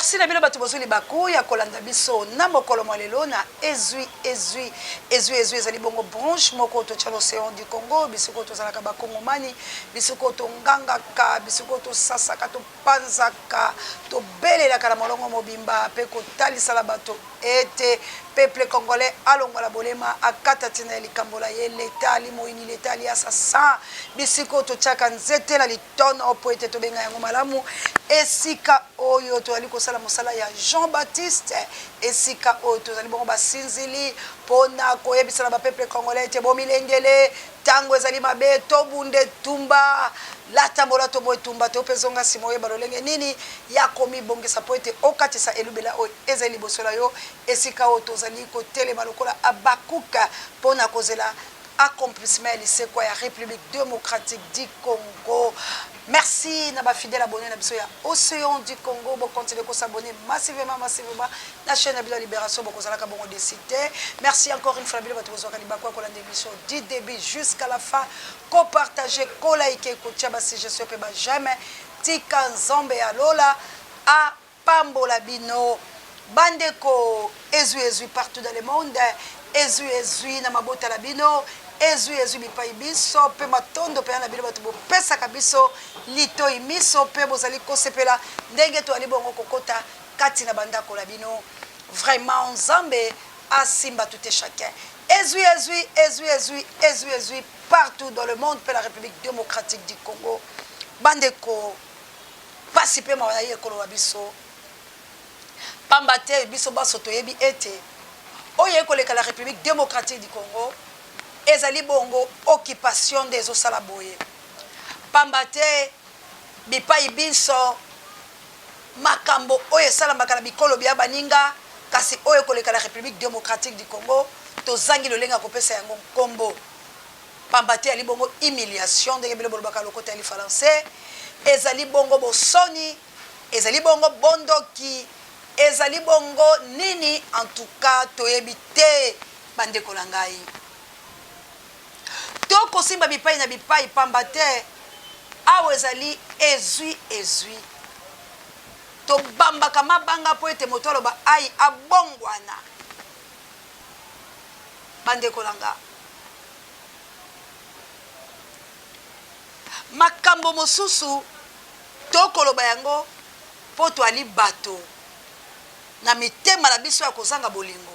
merci na bino bato bozuli baku ya kolanda biso na mokolo mwalelo na ezwi ezali bongo branche moko to tya l'océan du Congo bisiko to zalaka bakongomani bisiko to ngangaka bisiko to sasaka to panzaka to belelaka na molongo mobimba pe kotalisala bato ete peuple congolais alongola bolema akata tina likambola ye leta limoini leta li assassin bisiko to tchaka nzete na litono po ete to benga yango malamu esika oyo to ali kosala mosala ya Jean-Baptiste esika oyo to zali bongo basinzili pona koyebisala ba peuple congolais te bomilengele tango ezali mabe to bunde tumba latambola to botumba to pezonga simoye balolenge nini ya komi bongesa po ete okatisa elubela oyo ezali bosola yo esika oyo tozali kotelema lokola abakuka pona kozela accomplissement lisekwa ya République démocratique du Congo. Merci na ba fidèle abonné na biso ya Océan du Congo. Bon continuez à s'abonner massivement la chaîne de la Libération bon kozala ka bongo de cité. Merci encore une fois bile bato bozoka libakwa ko la émission du début jusqu'à la fin. Ko partager, ko liker, ko tia ba suggestion pe ba jamais tika nzombe ya lola a pambola bino bandeko ezui partout dans le monde ezui na mabota la bino ezui bipai biso pe matondo pe na bino bato bo pesa kabiso litoi miso pe bozali kosepela ndenge to ali bongo kokota kati na bandako la bino vraiment nzambe asimba tout et chacun ezui partout dans le monde pe la République démocratique du Congo bandeko pasi pe ma ye kolo biso pambate biso baso to yebi ete oye koleka la République démocratique du Congo ezali bongo occupation des osalaboye pambate bipai biso makambo oye sala makala bikolo bya baninga kasi oye koleka la République démocratique du Congo to zangi lolenga kopesa yango kombo pambate ali bongo humiliation de belo bolobaka lokota ali français ezali bongo bosoni ezali bongo bondoki ezali bongo nini en tout cas toyebi te bandeko na ngai to kosimba bipai na bipai pamba te awo ezali ezui to bambaka mabanga po ete moto aloba ai abongwana bandeko na nga makambo mosusu to koloba yango po to ali bato na mitema na biso ya kozanga bolingo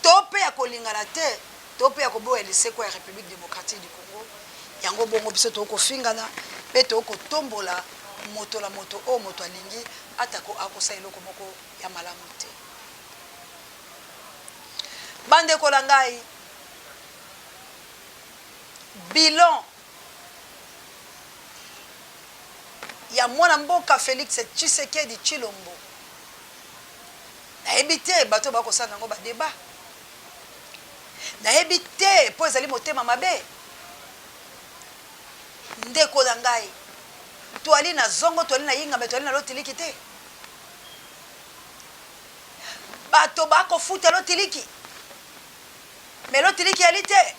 to pe ya kolingana te to pe ya koboya liseko ya République démocratique du Congo yango bongo biso to kofingana pe to kotombola moto la moto o moto alingi atako akosa eloko moko ya malamu te bande ko langai bilan ya mwana mboka Félix Tshisekedi Tshilombo na ebité bato ba kosanga ngo ba débat na ebité po ezali motema mabe ndeko na ngai to ali na zongo to ali na yinga me to ali na lotiliki te bato ba ko futa lotiliki me lotiliki ali te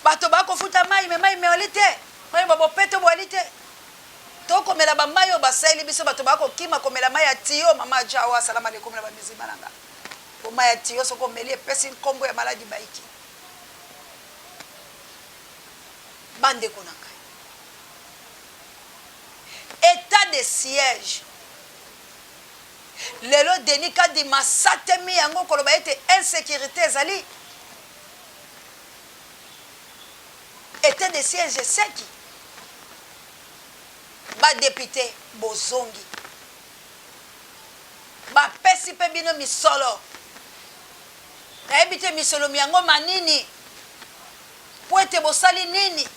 bato ba ko futa mai me ali te mai babo peto bo ali te to komela ba mayo basali biso bato ba ko kima komela mai ya tiyo mama jawa assalamu alaikum na ba mizima nanga o mai ya tiyo soko meli pesi nkombo ya maladi baiki bande konaka état de siège lelo denika di masatemi yango koloba ete insécurité ezali état de siège seki ba député bozongi ba pesi pe bino misolo na ebite misolo miango manini po ete bosali nini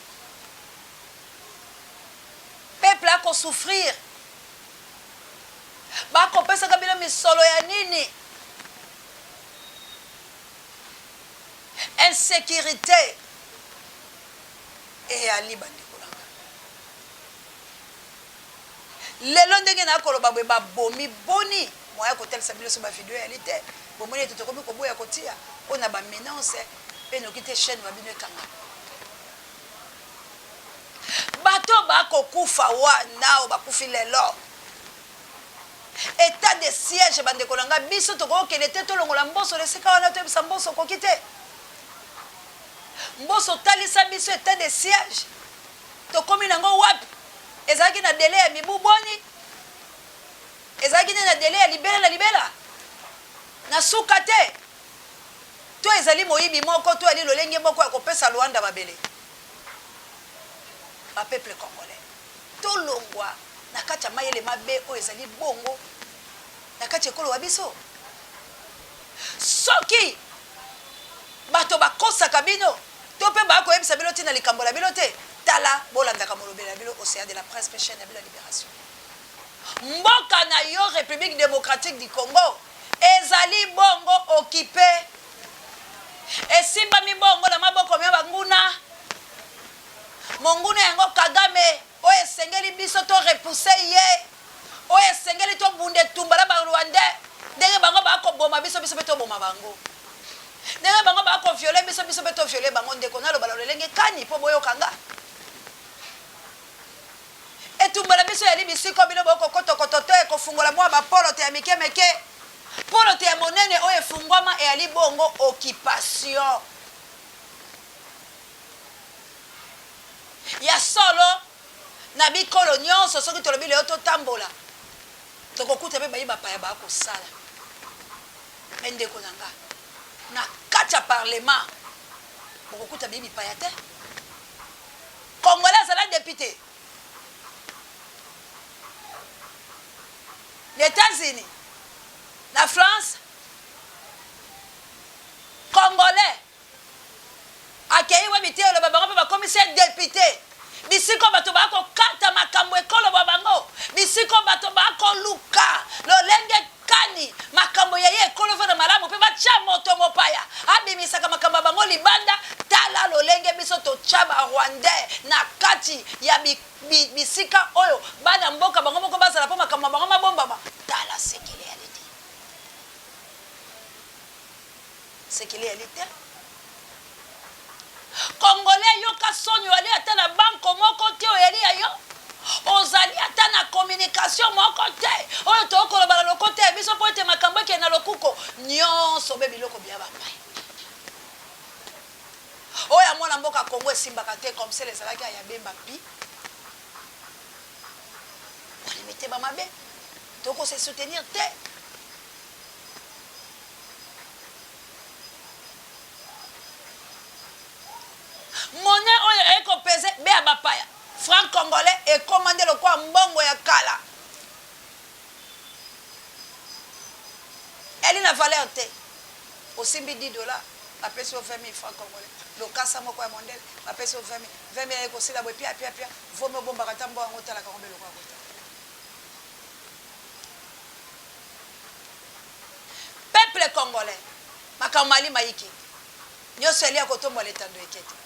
peuple a ko souffrir ba ko pesa ka bino misolo ya nini insécurité et ali bandeko langa lelo ndenge na koloba bwe ba bomi boni moya ko telsa biso ba video ya lite bomoni to komi ko boya ko tia ona ba menace pe no kite chaîne ba bino kanga bato ba ko kufa wa nao ba kufi lelo état de siège bande kolanga biso to ko kele te to longola mboso le sika wana to bisa mboso ko kite mboso talisa biso état de siège to komi nango wapi ezaki na délai ya mibu boni ezaki na délai ya libela na suka te to ezali moyibi moko to ali lolenge moko ya kopesa Luanda mabele ba peuple congolais to longwa na kati ya mayele mabe o ezali bongo na kati ekolo wa biso soki bato bakosaka bino to mpe bakoyebisa bino ntina likambo na bino te tala bolandaka molobeli na bino océan de la presse pe chaîne ya bino libération mboka na yo république démocratique du Congo ezali bongo occupé esimbami bongo na maboko ya banguna monguna yango Kagame oyo esengeli biso to repousse ye oyo esengeli to bunde tumba na Rwandais ndenge bango bakoboma biso mpe toboma bango ndenge bango bakoviole biso mpe toviole bango ndeko naloba lolenge kani mpo boyokanga etumba na biso yali bisiko bino bokokotokoto to ekofungola mwa bapolo te ya mike polo te ya monene oyo efungwama eyali bongo occupation ya solo na bikolo nyonso soki tolobi leo totambola tokokuta mpe bayi bapaya bakosala me ndeko na nga na kati ya parlement bokokuta bayi bipaya te congolais azala député les États-Unis la France congolais akei we bitelo ba bango pe ba commissaire député bisiko bato bako kata makambo ekolo ba bango bisiko bato bako luka lolenge kani makambo ya ye ekolo fa na malamu pe ba cha moto mopaya abimisaka makambo bango libanda tala lolenge biso to chaba Rwandais na kati ya bisika oyo bana mboka bango moko bazala pa makambo bango mabomba tala sécurité Congolais yoka sonyo ali ata na banko moko te oyeli ayo ozali ata na communication moko te oyo tokoloba na lokote biso po ete makambo eke na lokuko nyonso be biloko bia bapai oyo mwana mboka Congo esimbaka te comme ça les alaki ya bemba pi wali mete ba mabe toko se soutenir te monnaie oyo eko pese be abapaya franc congolais et commandé le quoi mbongo ya kala elle n'a valeur te osimbi 10 $, apesi 20 000 francs congolais le kasa moko ya mondele apesi 20 000 eko sila boy pia vomo bomba kata mbongo ngotala ka ngombe le kwa kota peuple congolais makamali maiki nyoso elia kotombo letando ekete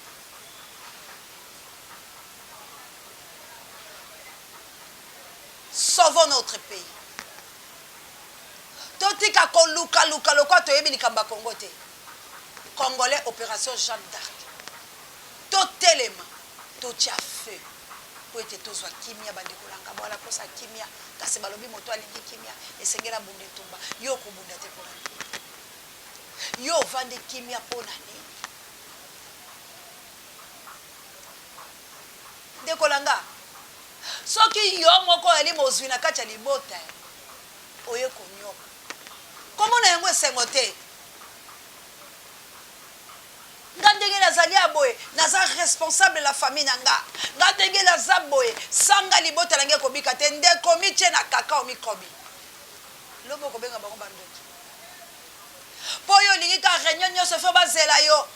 sauvons notre pays. Totika koluka luka lokwa toyebi likamba Congo te. Congolais opération Jeanne d'Arc. Totelema, totia feu. Po ete tozwa kimia bande kolanga bala kosa kimia kasi balobi moto alingi kimia esengela bunde tumba yo ko bunda te pona. Yo vande kimia pona ni. Ndekolanga soki yo moko eli mozwi na kati ya libota oye konyoka komo na yango esengo te nga ndenge nazali aboye naza responsable la famille na nga ndenge naza boye sanga libota na nge kobika te ndeko mitie na kaka omikobi lobo kobenga bango bandoki po oyo olingi ka réunion nyonso fo bazela yo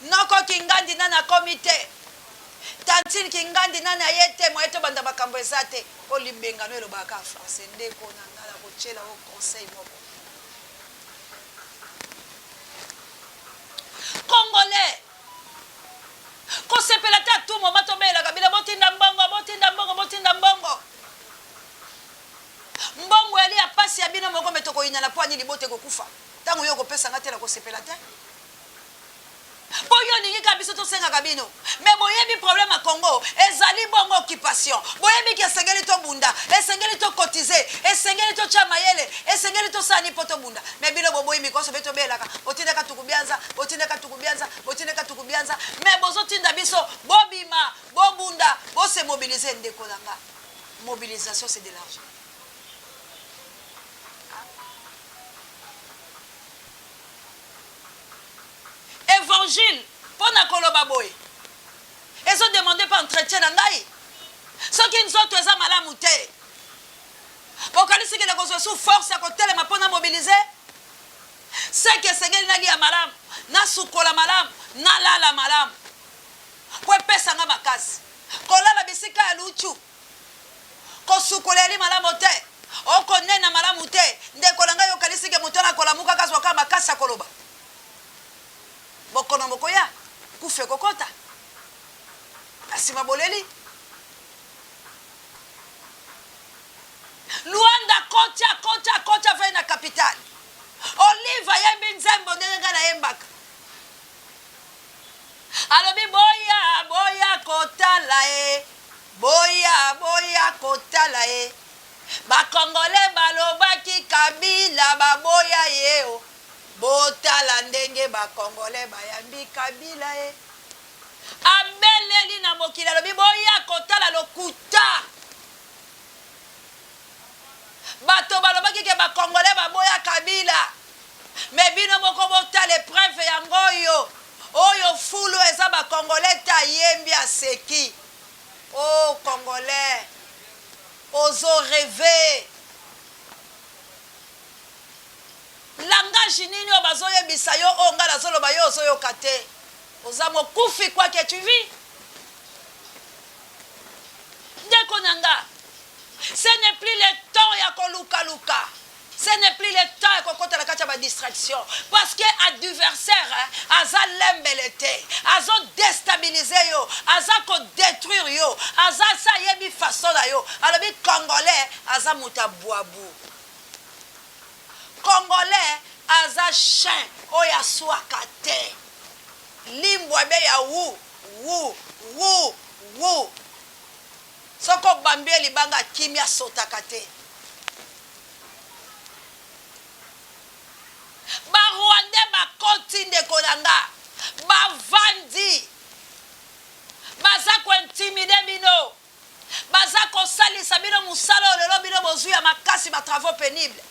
noko kingandi na na komite tantine kingandi nana yete moyeto banda makambo ezate o limbengano elobaka français ndeko na ngala kochela au conseil moko congolais ko sepela ta tout moment tomela kabila botinda mbongo mbongo yali ya pasi ya bino moko metoko ina na poani libote kokufa tango yo kopesa ngate la ko sepela ta po yo ningi ka biso to senga kabino mais boyebi problème à Congo ezali bongo occupation boyebi ki esengeli to bunda esengeli to cotiser esengeli to chamayele esengeli to sani poto bunda mais bino boboyi mikoso beto belaka otindeka tukubianza mais bozotinda biso bobima bobunda bose mobiliser ndeko nanga mobilisation c'est de l'argent. Évangile pour na koloba boy. Ils ont demandé par entretien ngai. Ceux qui nous ont tous à malamu te. Bokalisi ki na sous force à côté les mapona mobiliser. C'est que sengeli nagi ya malam, na sukola malam, na lala malam. Pour pesa nga makasi. Kolala bisika ya luchu. Ko sukoleli malam te. Oko nena malam te. Ndeko nanga yo kalisi ke mutona kolamuka kaso ka makasi koloba. Bokono mokoya kufe kokota asima boleli Luanda kocha ve na capital Oliva yembi nzembo ndenga na yembaka alobi boya kotala e boya kotala e bakongole balobaki Kabila baboya yeo botala ndenge bakongole bayambi Kabila e abeleli na mokili alobi boya kotala lokuta bato balobaki ke bakongole baboya Kabila me bino moko botala preuve yango oyo fulu eza bakongole ta yembi aseki oh congolais ozo rêver langage nini o bazoyebisa yo o nga nazoloba yo ozoyoka te oza mokufi quoi que tu vis ndeko nanga ce n'est plus le temps ya koluka ce n'est plus le temps ya kokotela kati ya badistraction parce que adversaire aza lembele te azo déstabiliser yo aza kodétruire yo aza sa yebi façon na yo alobi congolais aza muta boabu Congolais aza chien oya swaka te limbwa be ya wu soko bambie libanga kimia sotaka te ba Rwandais bakoti ndeko nanga bavandi baza kointimide bino baza kosalisa bino musala lelo bino bozuya makasi ba travaux pénibles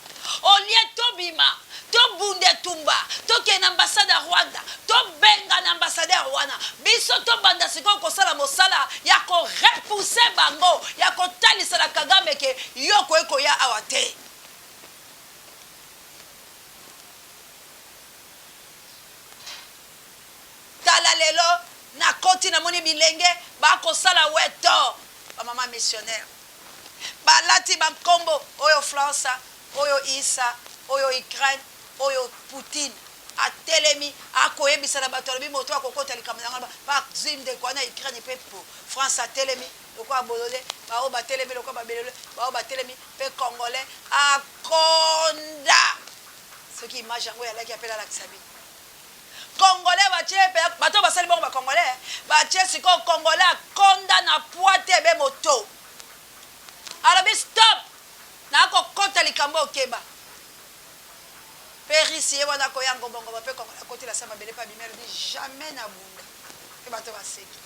au lieu tobima to bunde tumba to ke na ambassade Rwanda to benga na ambassadeur wana biso to banda siko ko sala mosala ya ko repousser bango ya ko talisa la Kagame ke yoko eko ya awate tala lelo na koti na moni bilenge ba ko sala weto ba mama missionnaire balati ba kombo oyo France oyo Isa oyo Ukraine oyo Poutine atelemi akoyebisa na bato alobi moto akokota likamanga ba zinde kwa na Ukraine pe po France atelemi lokwa bolole ba o batelemi lokwa babelele ba o batelemi pe congolais akonda ce qui image yango ya laki appela la Kisabi congolais batie pe bato basali bongo ba congolais batie siko congolais akonda na poite be moto alobi stop na kokota likambo okeba perisi ye wana koyango bongo bape kongo la côté la sama bele pa bimelo dit jamais na bunda et bato baseki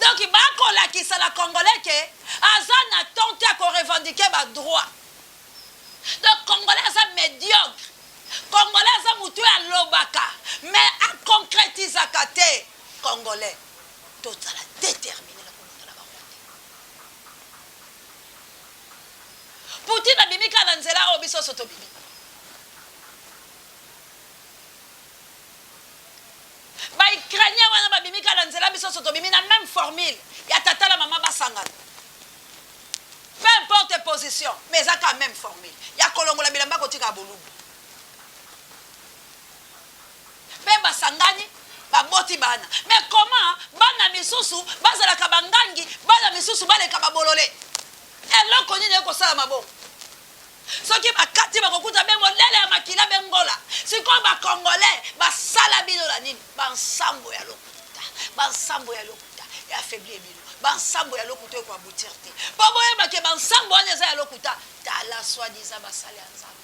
donc bakola ki sala congolais ke azana tente à ko revendiquer ba droit donc congolais ça médiocre congolais ça mutu ya lobaka mais a concrétiser kate congolais tout ça la déterminer la kolonga la ba Poutine abimika na nzela o biso soto bibi ba Ukrainien wana babimika na nzela biso soto bibi na même formule ya tata la mama basangana peu importe position mais ça quand même formule ya kolongola bilamba kotika bolubu pe basangani baboti bana mais comment bana misusu bazalaka bangangi bana misusu baleka babolole eloko nini ekosala mabongo soki bakati bakokuta bengo lele ya makila bengola sikoyo bakongolais basala bino la nini bansambo ya lokuta et affaiblir bino. Bansambo ya lokuta ko aboutir te. Pa boye ba ke bansambo wana eza ya lokuta tala soi-disant basali ya nzambe.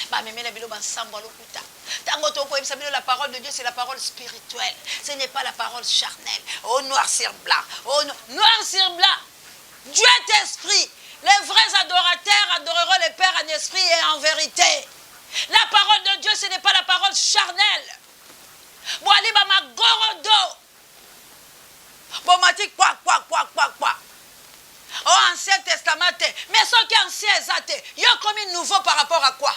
Ba memena bilo bansambo ya lokuta. Tango to ko ebisa bino la parole de Dieu c'est la parole spirituelle. Ce n'est pas la parole charnelle. Oh noir sur blanc. Oh noir sur blanc. Dieu est esprit. Les vrais adorateurs adoreront le Père en esprit et en vérité. La parole de Dieu, ce n'est pas la parole charnelle. Boali ba magorodo. Bomati quoi. Oh, Ancien Testament. Mais ce qui est ancien est il y a comme un nouveau par rapport à quoi?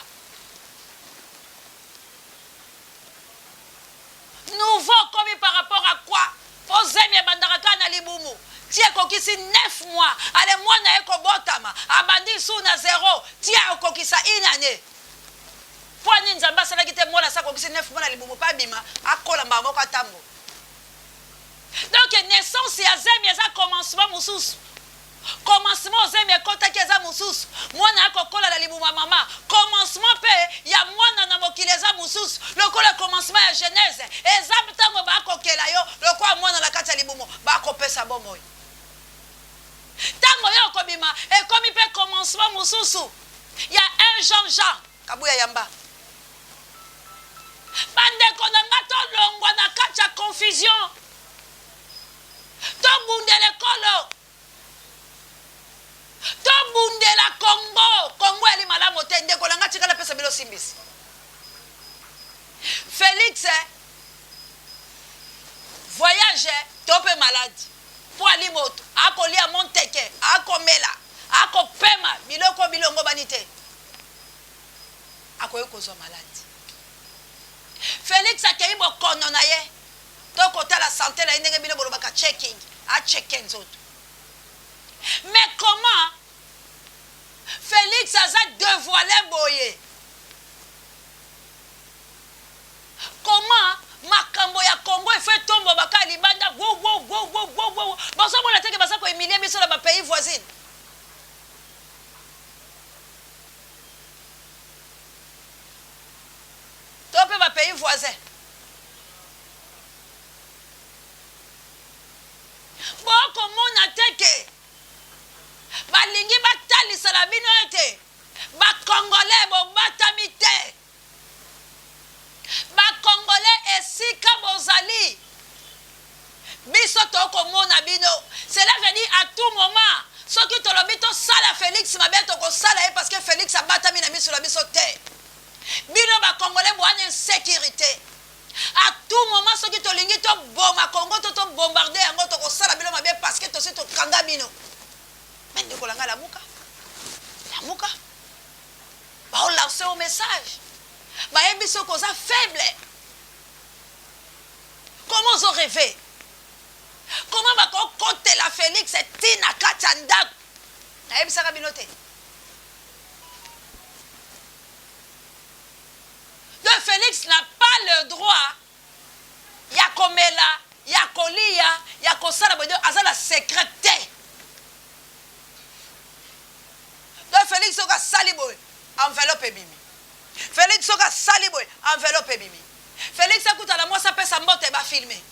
Nouveau comme par rapport à quoi? Posez-moi bandaraka na libumu. Tia kokisi 9 mois. Allez, moi na eko botama. Abandi sou na 0. Tia kokisa inane. Poani nzamba sala kite moi na sa kokisi 9 mois na libumu pa bima. Akola mbamo katambo. Donc naissance ya zemi eza commencement mususu. Commencement zemi ekota keza mususu. Moi na kokola la libumu mama. Commencement pe ya mwana na mokili eza mususu. Lokola commencement ya Genèse. Ezam tango ba kokela yo. Lokola mwana la kati ya libumu ba kopesa bomo. Tango yo kobima et comme il peut commencement mususu. Il y a un Jean kabuya yamba. Bande konanga to longwa na kati ya confusion. To bundele kolo. To bundela Congo eli malamu tende kolanga tikala pesa bilo simbisi. Félix voyage tope malade. Po ali moto akolia monteke akomela akopema biloko bilongo banite akoyo kozwa malade. Félix akei bokono na ye to kota la santé la ndenge bino bolobaka checking a checken zoto. Mais comment Félix a dévoilé boye? Comment makambo ya Congo e fait tomber baka libanda go. Baso mona teke basa ko humilier biso na ba pays voisins. Topé ba pays voisins. Boko mona teke balingi batalisa la bino ete ba Congolais bo batami te. Ba Congolais esika bozali biso toko mona bino. Cela veut dire à tout moment soki tolobi to sala Félix mabeto ko sala parce que Félix a batami na miso la biso te. Bino ba Congolais bo en insécurité. À tout moment soki tolingi to boma Congo to bombarder yango to ko sala bino mabe parce que to se to kanga bino. Mais de kolanga la muka. Ba on lancer un message. Ba ebiso koza faible. Comment vous rêvez? Comment va côté la Félix et Tina Katanda? Na ebisa ka binote. Le Félix n'a pas le droit. Ya komela, ya kolia, ya kosala bodo azala secrétaire. Le Félix soka saliboy enveloppe bimi. Félix soka saliboy enveloppe bimi. Félix a kuta la moi ça pesa mbote ba filmer.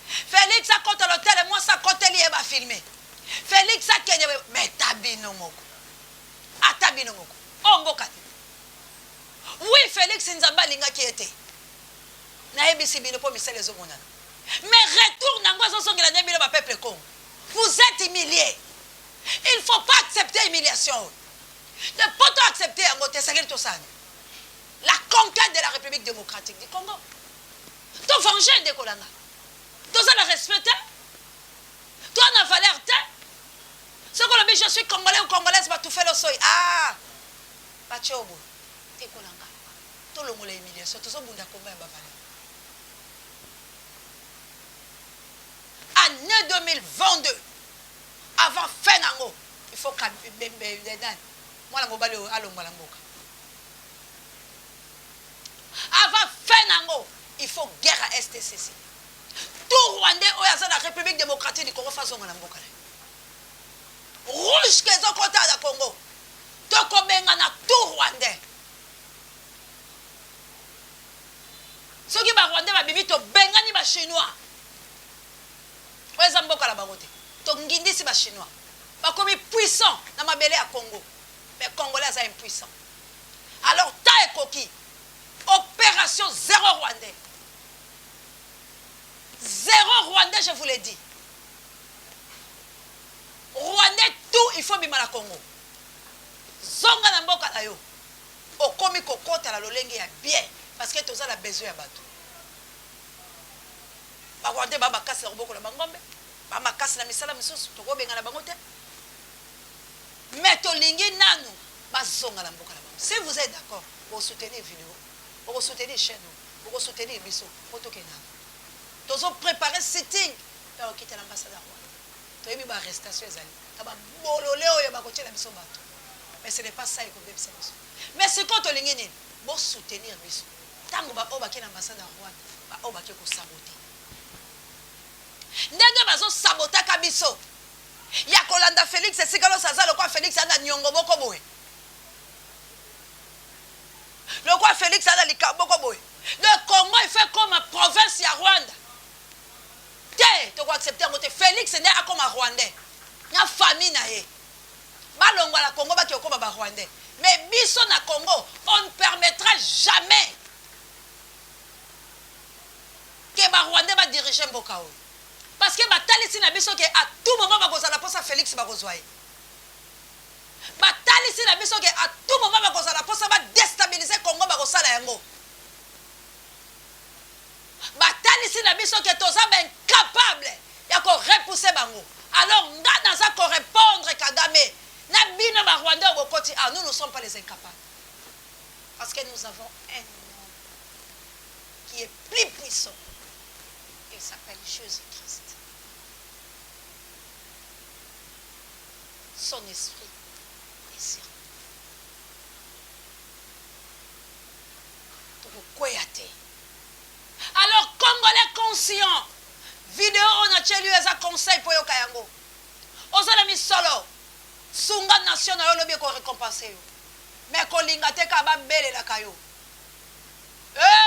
Félix a kota l'hôtel moi ça côté lié ba filmer. Félix a kenye mais tabino moko. Atabino moko. Oh mboka. Oui, Félix Nzamba linga qui était. Na ebisi bino po misele zo monana. Mais retourne en gozo songela nebilo ba peuple Congo. Vous êtes humiliés. Il ne faut pas accepter l'humiliation. Ne pas accepter en moté sagel to sana. La conquête de la République démocratique du Congo. To venger de kolanga. To ça la respecter. Toi na valeur te. Ce que le je suis congolais ou congolaise va tout faire le seuil. Ah. Pachobo. Te kolanga. To lo mola humiliation to so bunda komba ya bavala. Année 2022 avant fin nango il faut que moi la mobile alongo la mboka. Avant fin nango il faut guerre à STCC. Tout Rwandais oyaza la République démocratique du Congo façon la mboka. Rouge que zo kota da Congo. To kobenga na tout Rwandais. Ce qui va Rwandais va bibi to bengani ba chinois. oyo eza mboka na bango te tongindisi bachinois bakomi puissant na mabele ya Congo mais congolais aza impuissant alors ta ekoki opération zéro rwandais je vous l'ai dit rwandais tout il faut bima na Congo zonga na mboka na yo okomi kokota la lolenge ya bien parce que toza la besoin ya bato Rwandais ba makasi na koboko na bangombe ba makasi na misala misusu tokobenga na bango te mais tolingi nanu bazonga na mboka na bango si vous êtes d'accord pour soutenir vidéo pour soutenir chaîne pour soutenir biso poto kena tozo préparer sitting pa okita l'ambassade ya Rwanda toyebi ba arrestation ezali ta ba bolole oyo ba kotia na biso bato mais ce n'est pas ça ko bebisa biso mais c'est quand tolingi nini bo soutenir biso tango ba obaki na ambassade ya Rwanda ba obaki ko saboter ndenge bazo sabotaka biso ya kolanda Félix esikalo saza lokwa Félix ana nyongo boko boye lokwa Félix ana likaboko boye le Congo il fait comme province ya Rwanda te to ko accepter ngote Félix ne akoma rwandais na famille na ye balongwa la Congo ba ki okoma ba rwandais mais biso na Congo on ne permettra jamais que ba rwandais ba diriger mboka oyo parce que batalisi na biso ke à tout moment bakozala posa Félix bakozwa ye batalisi na biso ke à tout moment bakozala posa ba déstabiliser Congo bakosala yango batalisi na biso ke toza ba incapable ya ko repousser bango alors nga naza ko répondre Kagame na bino ba Rwanda okoti ah nous ne sommes pas les incapables parce que nous avons un homme qui est plus puissant. Il s'appelle Jésus-Christ. Son esprit est sur nous. Alors, Congolais conscient, vidéo on a tenu un conseil pour yo kayango. Osala mi solo, sunga nation na yo lobi ko récompenser yo. Mais ko linga te ka ba bele la kayo.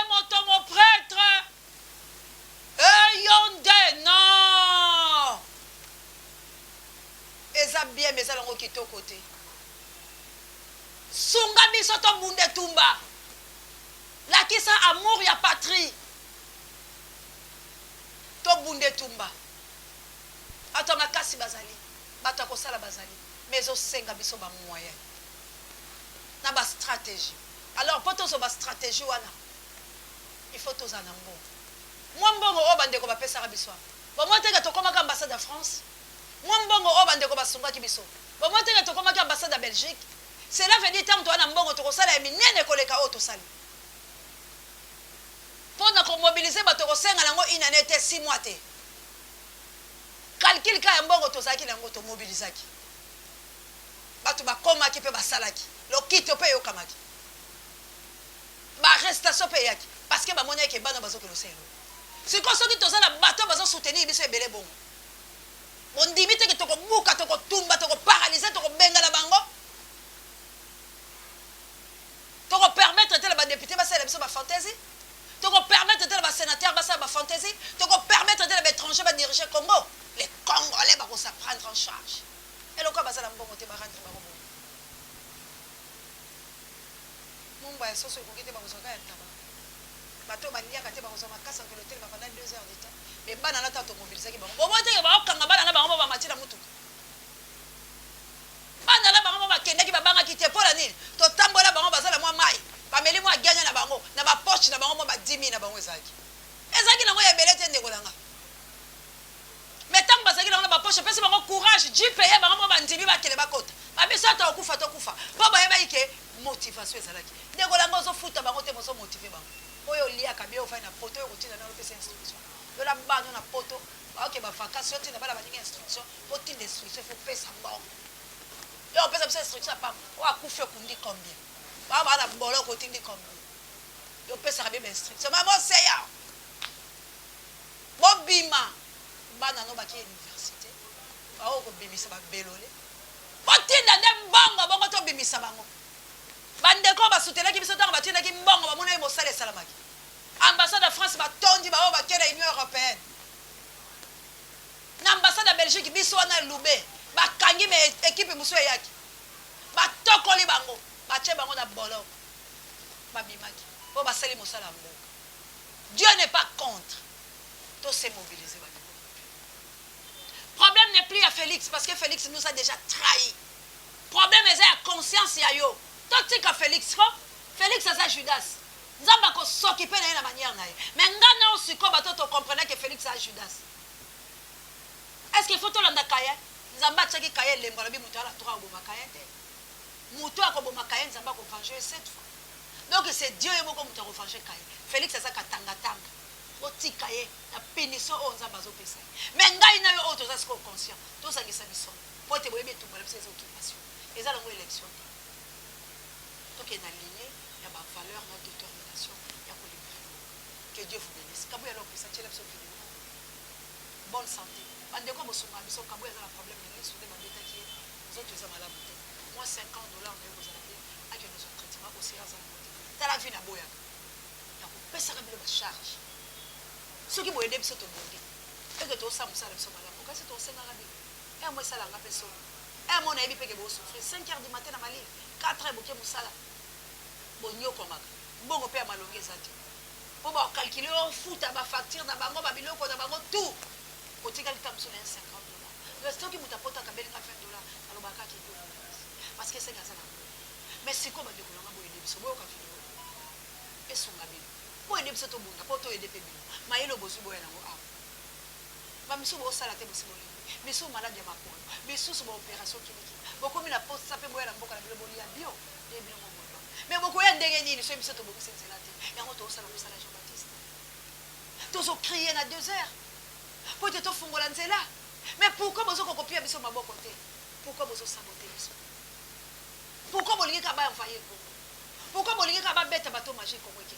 Mon prêtre. Yonde, non! Eza bien, mais eza longo kito côté. Sunga biso to bunde tumba. La kisa amour ya patrie. To bunde tumba. Ato makasi bazali. Bato akosala bazali. Mais o senga biso ba moyen. Na ba stratégie. Alors, pour tous ba stratégie wana. Il faut tous en ambo. Moi mbongo o bandeko ba pesa ka biso. Ba moi teka to komaka ambassade de France. Moi mbongo o bandeko ba sunga ki biso. Ba moi teka to komaka ambassade de Belgique. Cela veut dire tant to na mbongo to ko sala minene koleka o to sali. Pour na ko mobiliser ba to ko senga nango inanete 6 mois te. Calcul ka mbongo to saki nango to mobilisaki. Ba to ba koma ki pe ba salaki. Lo kito pe yo kamaki. Ba arrestation pe yaki parce que ba mona ke bana bazo ko lo selo. C'est comme ça que tous les bateaux vont soutenir les belé bon. On dit que tu buka, tu tumba, tu paralyser, tu benga la bango. Tu permettre de la député de la fantaisie. Tu permettre de la sénateur de la fantaisie. Tu permettre de l'étranger de diriger le Congo. Les Congolais vont se prendre en charge. Et le quoi va la bonne te rendre bango. Mon ba so so ko kite ba ko bato balia kate ba kozama kasa ko l'hôtel pendant 2 heures de temps mais bana na tato mobiliser ki bango bomote ke ba okanga bana na bango ba matira mutuka bana na bango ba kende ki ba banga ki te pola nini to tambola bango bazala mwa mai ba meli mwa ganya na bango na ba poche na bango ba 10 000 na bango ezaki nango ya belete ndeko langa mais tant bazaki nango na ba poche pesa bango courage ji payer bango ba ndimi ba kele ba kota ba biso ta okufa to kufa po ba yeba ike motivation ezalaki ndeko langa zo futa bango te moso motiver bango oyo lia kabia ofai na poto yo kotina na opesa instruction yo la bano na poto ba ke ba vacation tina bala balinga instruction poti d'instruction faut pesa mbongo yo pesa pesa instruction pa o akufe kundi combien ba ba na bolo kotindi combien yo pesa ka bien instruction mama seya bobima bana no ba ki université ba o ko bimisa ba belole potinda nde mbongo bongo to bimisa bango bandeko ba soutenir ki biso tango ba tina ki mbongo ba mona e mosale salamaki ambassade de France ba tondi ba o ba kela Union européenne L'ambassade de Belgique, biso na Loubé. Bakangi me équipe musu yaki. Ba tokoli bango. Ba tche bango na bolo. Ba bimaki. Po ba sali mosala mboka. Dieu n'est pas contre. Tout s'est mobilisé. Problème n'est plus à Félix parce que Félix nous a déjà trahi. Problème est à conscience ya yo. Tout ce que Félix ko, Félix c'est Judas. Nous avons s'occuper de la manière naïe. Mais ngana aussi ko bato to comprenez que Félix c'est Judas. Est-ce qu'il faut tout l'anda kaye? Nous avons tchaki kaye lemba la bi mutu ala toka bo makaye te. Mutu ako bo makaye nzamba ko venger cette fois. Donc c'est Dieu moko mutu ko venger kaye. Félix c'est ça katanga tanga. Oti kaye na pénition o nzamba zo pesa. Mais ngai na yo auto ça c'est conscient. Tout ça qui ça biso. Pour te boyebi tout ba ces occupations. Et ça longo élection. Donc il y a une lignée, il y a ma valeur, notre détermination, il y a pour libérer. Que Dieu vous bénisse. Kabou ya lo pesa tchela biso fini. Bonne santé. Bandeko bosoma biso kabou ya la problème na biso de bandeta qui les autres ils malades. Moi $50 on est aux alliés avec nos traitements au séance à la montée. Dans la vie na boya. Ya ko pesa ka bilo ba charge. Ce qui boye de biso to bonde. Et que to sa musala biso malade. Pourquoi c'est to senga ka bi? Et moi ça la nga peso. Et mon ami peut que vous souffrez 5 heures du matin dans ma ligne, 4 heures bouquet musala. Bon yo komaka. Bon on peut malonguer ça. Pour calculer on fout à ma facture na bango ba biloko na bango tout. Côté quelqu'un me sonne $50. Le stock qui mutapota ka beli ka $20 alobaka ki do. Parce que c'est gaza na. Mais c'est comme de kolanga boye de biso boyo ka fini. Et songa bi. Boye de biso to bunda poto e de pe bilo. Mayelo bosu boye na go a. Ba miso bo sala te bosu boye. Biso malade ya makolo. Biso so opération clinique. Beaucoup mi la poste ça peut boire la mboka na bilo boli ya bio. De bilo mo boye. Mais beaucoup ya ndenge nini so biso to boku senzelate. Ya ngoto sala ko sala Jean Baptiste. Tous ont crié na 2 heures. Pour te fungola nzela. Mais pourquoi bozo ko kopia biso maboko te? Pourquoi bozo saboter biso? Pourquoi bolingi ka ba envoyer ko? Pourquoi bolingi ka ba beta bato magique ko weke?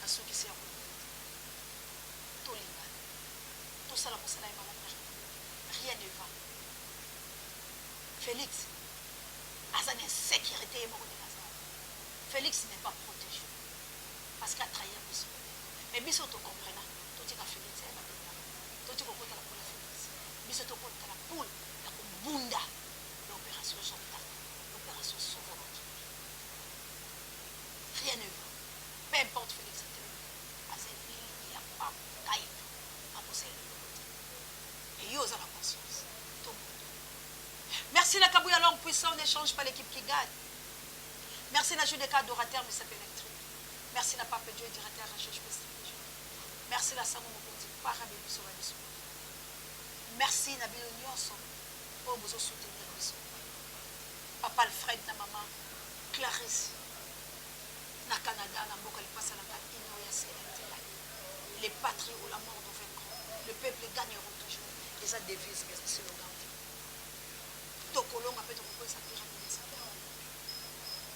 Asuki si ya ko. To linga. To sala ko sala ya rien ne va. Félix a une insécurité. Félix n'est pas protégé. Parce qu'il a trahi un bisou. Mais bisou te comprend. Tout est à Félix. Tout est à la poule à Félix. Bisou te comprend la poule. La bunda. L'opération Jean-Baptiste. L'opération Sauveur. Rien ne va. Peu importe Félix. Il n'y a pas d'aide à poser le côté. Et il y a la conscience. Merci la Kabouya l'homme puissant, on n'échange pas l'équipe qui gagne. Merci la Jude adorateur, mais c'est électrique. Merci la Pape Dieu, directeur recherche stratégique. Merci la Samo Mokondi, Parabe Biso Biso. Merci la Bilo Nyonso, pour vous soutenir Biso. Papa Alfred, na maman, Clarisse, na Canada, na Mboka, il passe à la les patries ou la mort nous vaincront. Le peuple gagneront toujours. Les a devises, mais c'est le gardien.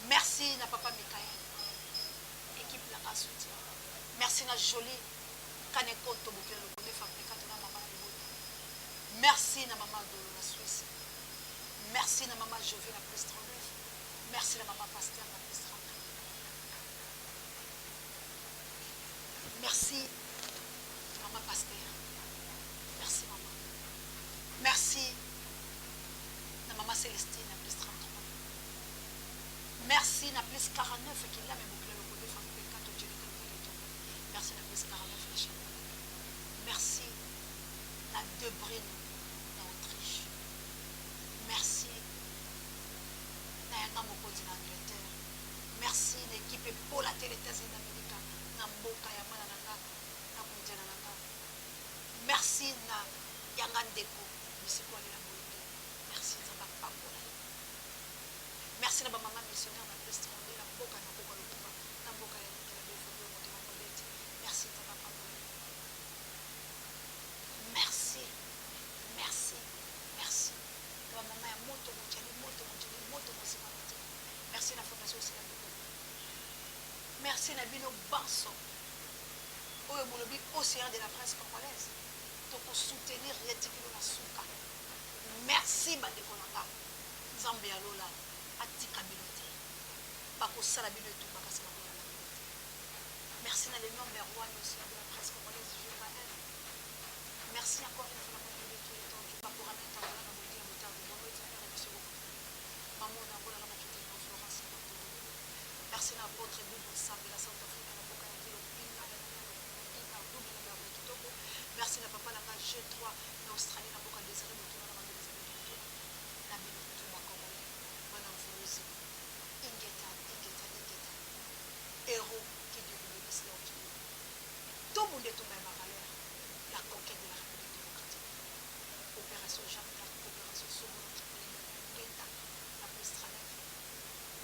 Merci na papa Mikaël. Équipe la soutien. Merci na jolie Kaneko Toboke le connaît fabriqué na maman de merci na maman de la Suisse. Merci na maman Jovi la plus 39. Merci na maman Pasteur la plus 30. Merci maman Pasteur. Merci maman. Merci maman Célestine à plus 33. Merci na plus 49 qui l'a même bouclé le côté femme de 4 Dieu de merci na plus 49 les chaleurs. Merci na Debrine en Autriche. Merci na Yanga Mokodi en Angleterre. Merci l'équipe pour la télé États-Unis d'Amérique na Mboka ya mana nanga na Kundjana nanga. Merci na Yanga Ndeko Misiko la merci na Papola. Merci na maman missionnaire na Prestronde la Boka na Boka Lukuba na Boka ya Nikela Befodo Moto Moleti. Merci na Papola. Merci. Merci. Merci. Na maman ya moto moteli moto mosima. Merci na fondation aussi la Boka. Merci na bino Banso. Oyo bolobi océan de la presse congolaise. Donc pour soutenir Yetikilo na Souka. Merci bandeko nanga Nzambe ya lola atika bilote bako sala bino tout bakasa bako la merci na les membres rois aussi de la presse congolaise Joël. Merci encore une fois pour merci na votre Doudou Sambe la South Africa na boka ya kilo pinga na Doudou na ya kitoko merci na papa langa G3 na Australie na boka Désiré Botuna na mandela Zambie na bitu wa Kongo bana mfuzi ingeta héros qui devient l'islam tout monde est tombé ma valeur la conquête de la République démocratique opération Jeanne d'Arc opération Somon Ngeta la Pistranev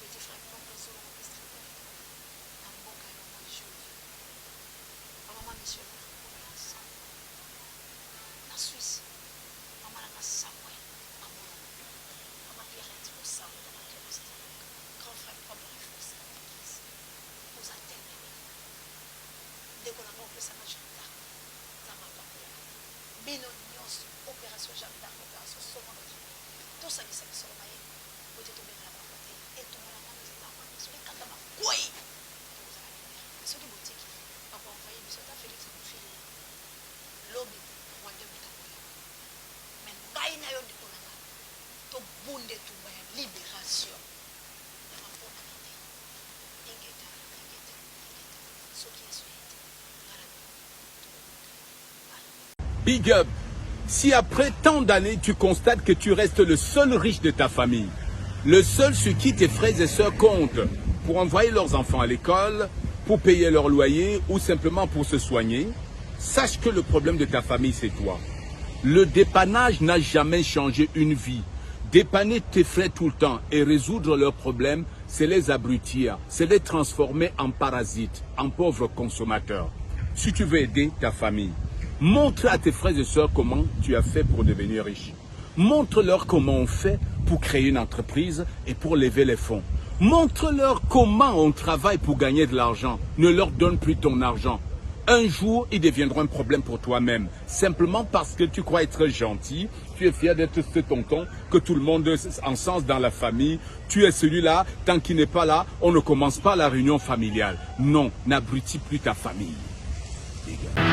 petit frère Pompe sur la Pistranev en boka ya maman Juve maman missionnaire on est ensemble na Suisse maman na Samuel maman Pierrette au sang de la Christ grand frère Pompe Refus aux Athènes dès qu'on a compris ça na Jeanne d'Arc ça m'a pas peur bino nyonso opération Jeanne d'Arc opération Somon tout ça qui s'est sur le maïs peut-être tomber dans la pauvreté et tomber dans la maison sur les kanda makoi vous allez libérer sur les boutiques papa envoyé monsieur ta Félix mon fils lobby wande mutakoya mais ngai na yo ndiko nanga to bunde tumba ya libération na mapona nite ingeta so qui est souhaité Big up. Si après tant d'années, tu constates que tu restes le seul riche de ta famille, le seul sur qui tes frères et sœurs comptent pour envoyer leurs enfants à l'école, pour payer leur loyer ou simplement pour se soigner, sache que le problème de ta famille, c'est toi. Le dépannage n'a jamais changé une vie. Dépanner tes frères tout le temps et résoudre leurs problèmes, c'est les abrutir, c'est les transformer en parasites, en pauvres consommateurs. Si tu veux aider ta famille, montre à tes frères et sœurs comment tu as fait pour devenir riche. Montre-leur comment on fait pour créer une entreprise et pour lever les fonds. Montre-leur comment on travaille pour gagner de l'argent. Ne leur donne plus ton argent. Un jour, ils deviendront un problème pour toi-même. Simplement parce que tu crois être gentil, tu es fier d'être ce tonton, que tout le monde encense dans la famille. Tu es celui-là, tant qu'il n'est pas là, on ne commence pas la réunion familiale. Non, n'abrutis plus ta famille. Les gars.